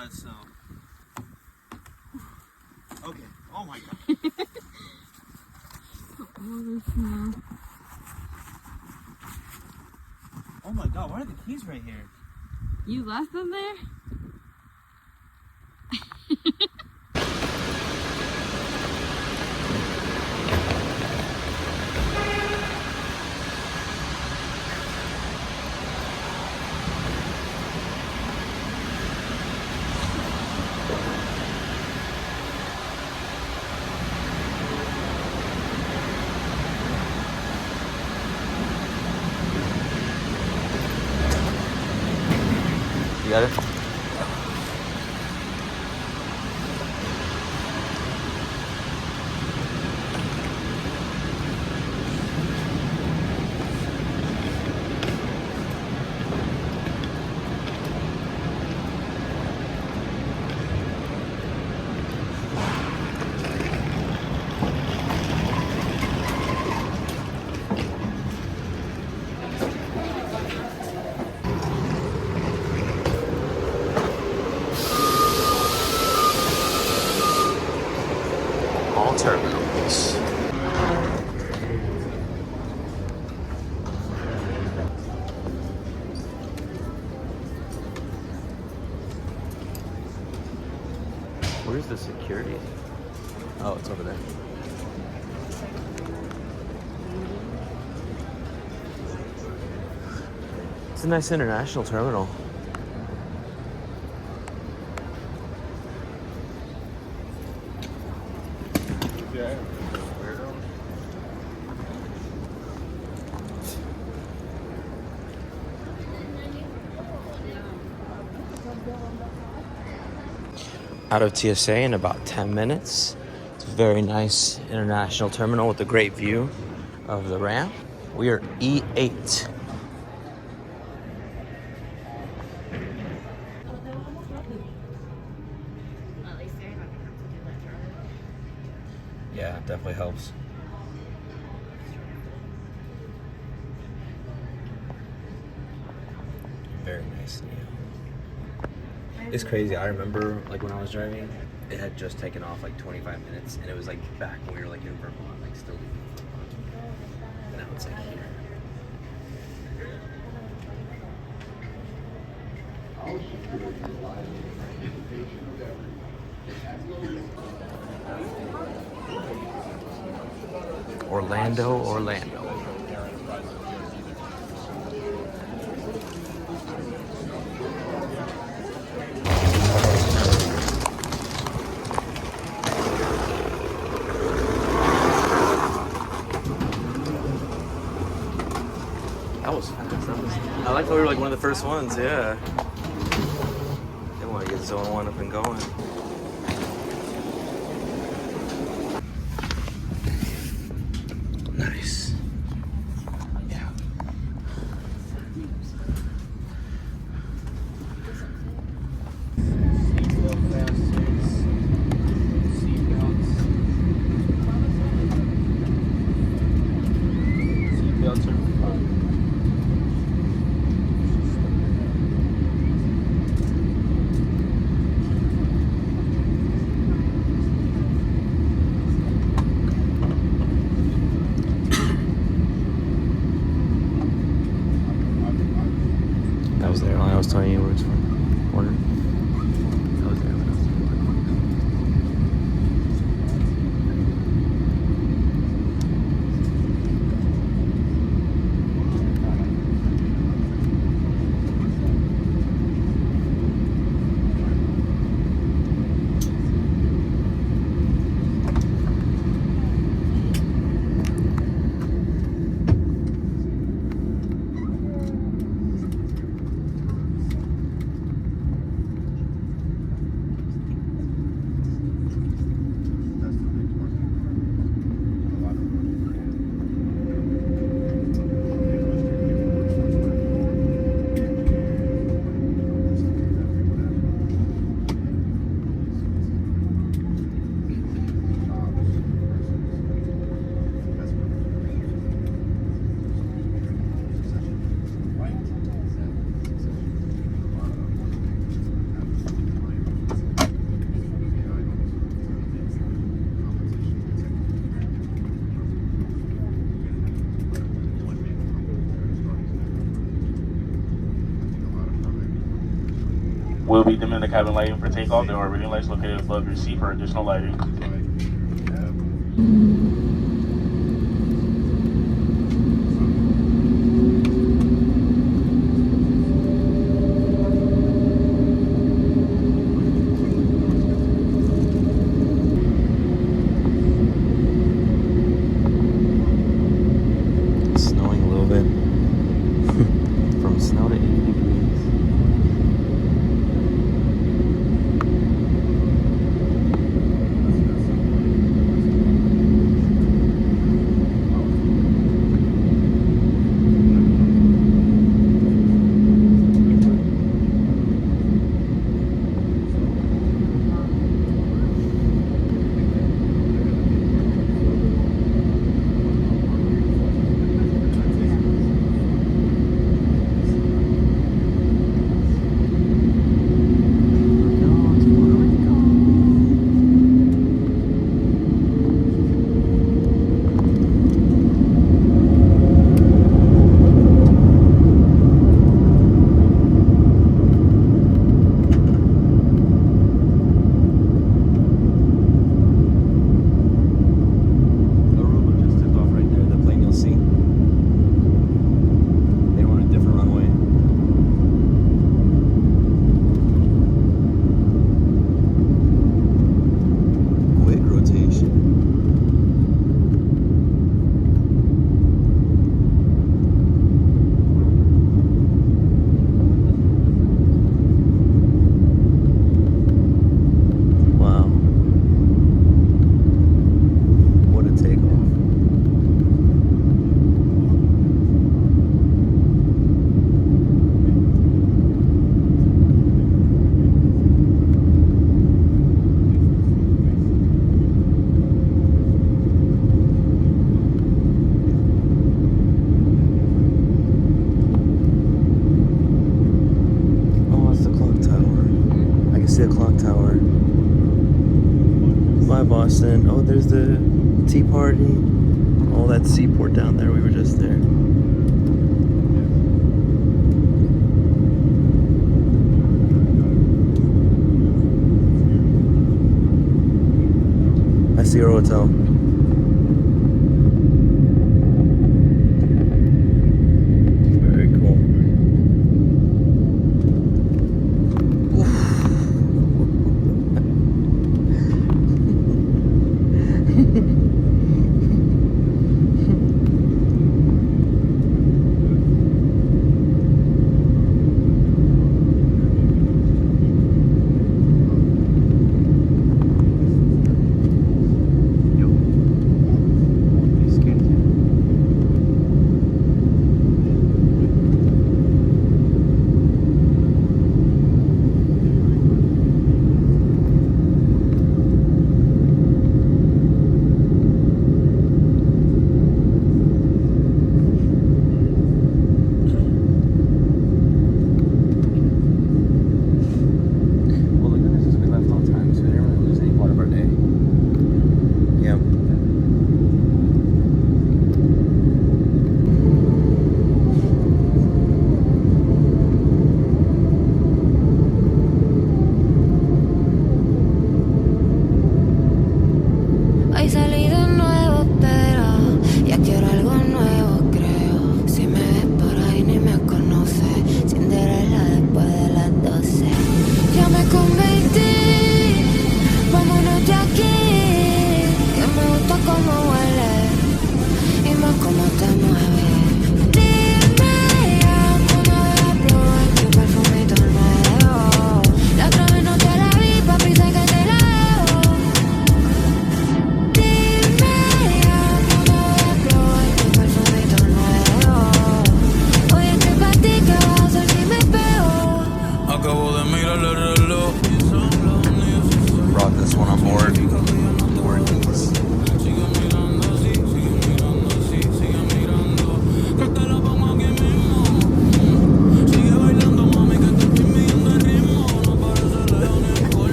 by itself. Okay. Oh my god. Oh my god, why are the keys right here? You left them there? You got it? All terminals. Where's the security? Oh, it's over there. It's a nice international terminal. Out of TSA in about 10 minutes. It's a very nice international terminal with a great view of the ramp. We are E8. Yeah, it definitely helps. Very nice. It's crazy. I remember, like, when I was driving, it had just taken off like 25 minutes, and it was like back when we were like in Vermont, like still leaving Vermont. Now it's like here. Orlando. That was fast. I like how we were like one of the first ones, yeah. They want to get zone 1 up and going. Nice. Yeah. That was the airline I was telling you where it's from. Order. That was the airline I was We'll be dimming the cabin lighting for takeoff. There are reading lights located above your seat for additional lighting. It's snowing a little bit. From snow to 80 degrees. Aruba just took off right there, the plane you'll see. They were on a different runway. Quick rotation. Wow. What a takeoff. Oh, it's the clock tower. I can see the clock tower. Bye, Boston. Oh, there's the Tea Party. Oh, that seaport down there. We were just there. I see your hotel. Very cool. Yo.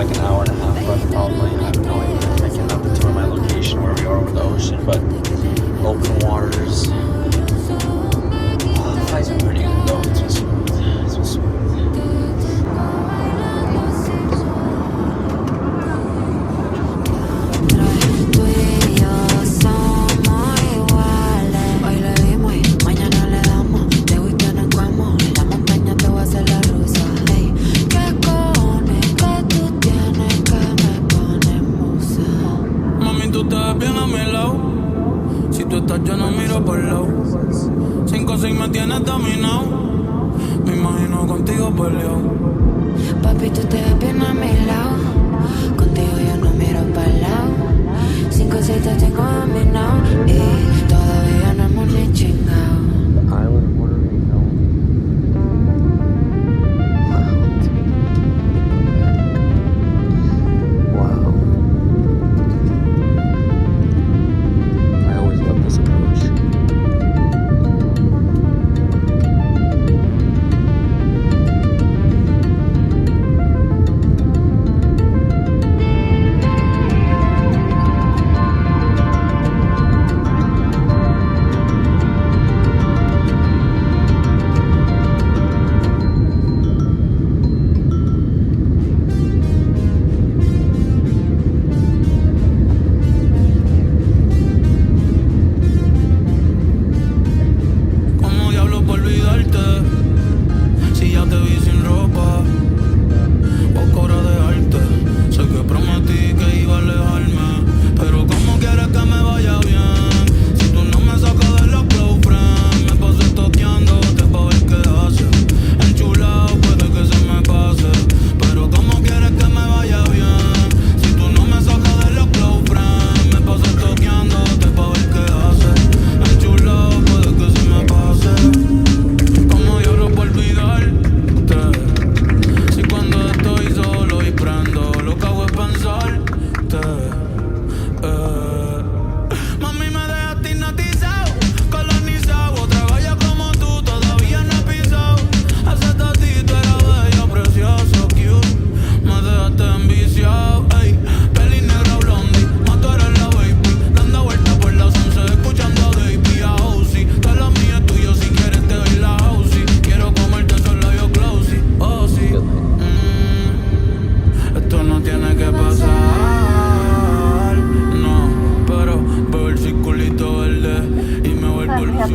like an hour and a half left probably. I have no idea. I cannot determine my location where we are with the ocean, but open waters. Oh, the flight's been pretty good though. It's been smooth. It's been smooth. Yo no miro por lado. 5-6 me tienes dominado. Me imagino contigo peleado. Papi, tú te ves bien a mi lado. Contigo yo no miro para el lado. 5-6 te tengo dominado. Y todavía no hemos ni chingado. The island of Puerto Rico. Wow. I always love this approach.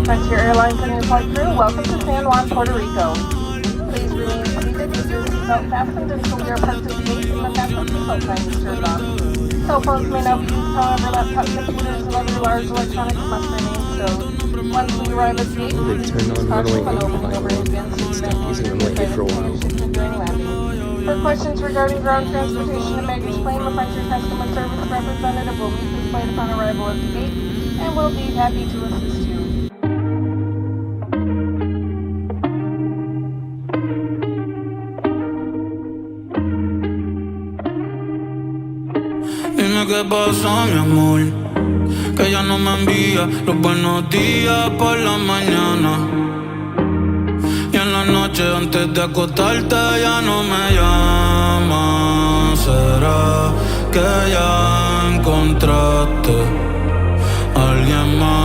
Frontier Airlines and your flight crew, welcome to San Juan, Puerto Rico. Please remain seated with your seatbelt fastened until we are parked at the gate and the fasten seatbelt sign is turned on. Cell phones may not be used, however, laptop computers and other large electronics must remain stowed. Once we arrive at the gate, please use caution when opening overhead bins so that Using them lately for a while. during landing. For questions regarding ground transportation and baggage claim, a Frontier customer service representative will meet this flight upon arrival at the gate and will be happy to assist you. Dime qué pasa, mi amor, que ya no me envía los buenos días por la mañana. Y en la noche antes de acostarte ya no me llamas. ¿Será que ya encontraste a alguien más?